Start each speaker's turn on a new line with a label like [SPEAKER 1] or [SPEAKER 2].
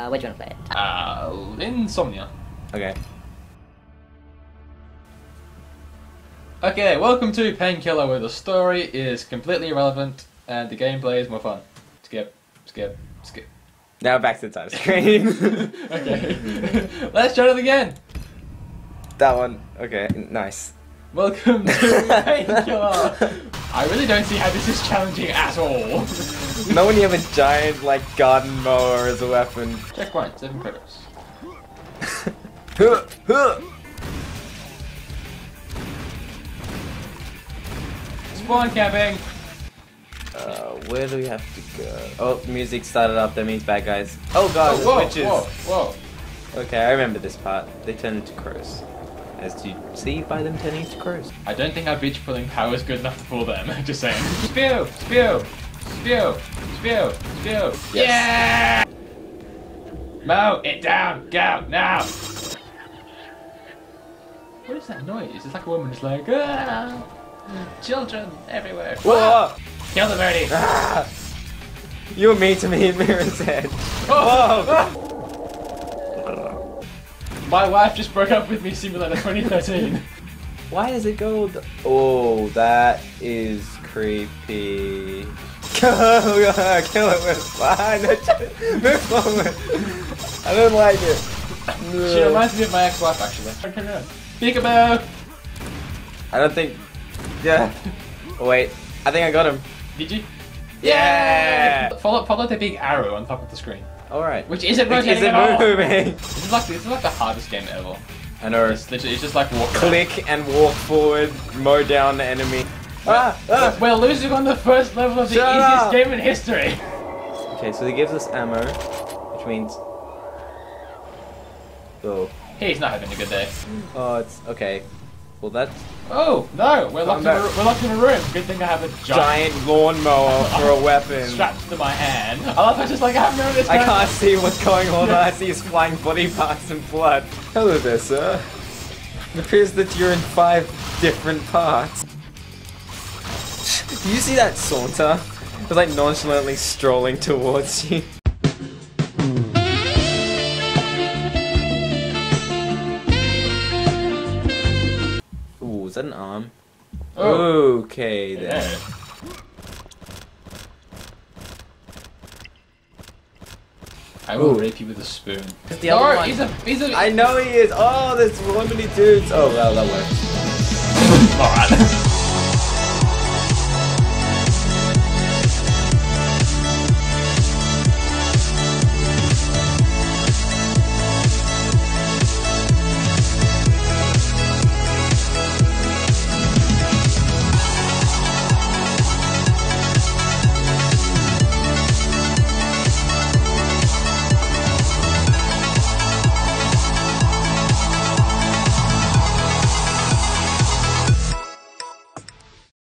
[SPEAKER 1] What do you want to play it?
[SPEAKER 2] Insomnia.
[SPEAKER 3] Okay.
[SPEAKER 2] Okay, welcome to Painkiller, where the story is completely irrelevant and the gameplay is more fun. Skip, skip, skip.
[SPEAKER 3] Now back to the title screen.
[SPEAKER 2] Okay. Let's try it again.
[SPEAKER 3] That one. Okay, nice.
[SPEAKER 2] Welcome to Painkiller. I really don't see how this is challenging at all.
[SPEAKER 3] No when you have a giant, like, garden mower as a weapon.
[SPEAKER 2] Checkpoint, 7 credits. Spawn camping.
[SPEAKER 3] Where do we have to go? Oh, music started up. That means bad guys. Oh god,
[SPEAKER 2] whoa,
[SPEAKER 3] witches.
[SPEAKER 2] whoa.
[SPEAKER 3] Okay, I remember this part. They turn into crows. As you see by them turning into crows.
[SPEAKER 2] I don't think our beach pulling power is good enough to pull them. Just saying. Spew, spew, spew, spew, spew.
[SPEAKER 3] Yes.
[SPEAKER 2] Yeah! Mow it down. Go now. What is that noise? It's like a woman is like, ah, children everywhere.
[SPEAKER 3] Whoa!
[SPEAKER 2] Kill the birdie.
[SPEAKER 3] Ah! You were mean to me in Mirror's head.
[SPEAKER 2] Oh.
[SPEAKER 3] Whoa!
[SPEAKER 2] My wife just broke up with me, Simulator 2013.
[SPEAKER 3] Why does it go? Oh, that is creepy. Kill it with fine. Move forward. I don't like it.
[SPEAKER 2] She reminds me of my ex-wife, actually. Okay, peekaboo.
[SPEAKER 3] I don't think. Yeah. Oh, wait. I think I got him.
[SPEAKER 2] Did you?
[SPEAKER 3] Yeah.
[SPEAKER 2] Follow the big arrow on top of the screen.
[SPEAKER 3] Alright.
[SPEAKER 2] Which isn't rotating at all.
[SPEAKER 3] moving.
[SPEAKER 2] This is like the hardest game ever.
[SPEAKER 3] I know.
[SPEAKER 2] It's just like walk
[SPEAKER 3] Click
[SPEAKER 2] around.
[SPEAKER 3] and walk forward, mow down the enemy.
[SPEAKER 2] We're losing on the first level of the
[SPEAKER 3] Shut
[SPEAKER 2] easiest
[SPEAKER 3] up.
[SPEAKER 2] game in history.
[SPEAKER 3] Okay, so he gives us ammo, which means. Oh.
[SPEAKER 2] He's not having a good day.
[SPEAKER 3] Oh, it's okay. Well, that's
[SPEAKER 2] Oh no, we're locked in a room. Good thing I have a
[SPEAKER 3] giant lawnmower for a weapon.
[SPEAKER 2] strapped to my hand. I love how just like I have no this.
[SPEAKER 3] I can't see what's going on. All I see is flying body parts and blood. Hello there, sir. It appears that you're in 5 different parts. Do you see that saunter? It's like nonchalantly strolling towards you. Ooh, is that an arm?
[SPEAKER 2] Oh.
[SPEAKER 3] Okay then.
[SPEAKER 2] Yeah. I will rape you with a spoon.
[SPEAKER 3] The other one.
[SPEAKER 2] He's a.
[SPEAKER 3] I know he is. Oh, there's so many dudes. Oh well, that works.
[SPEAKER 2] Alright.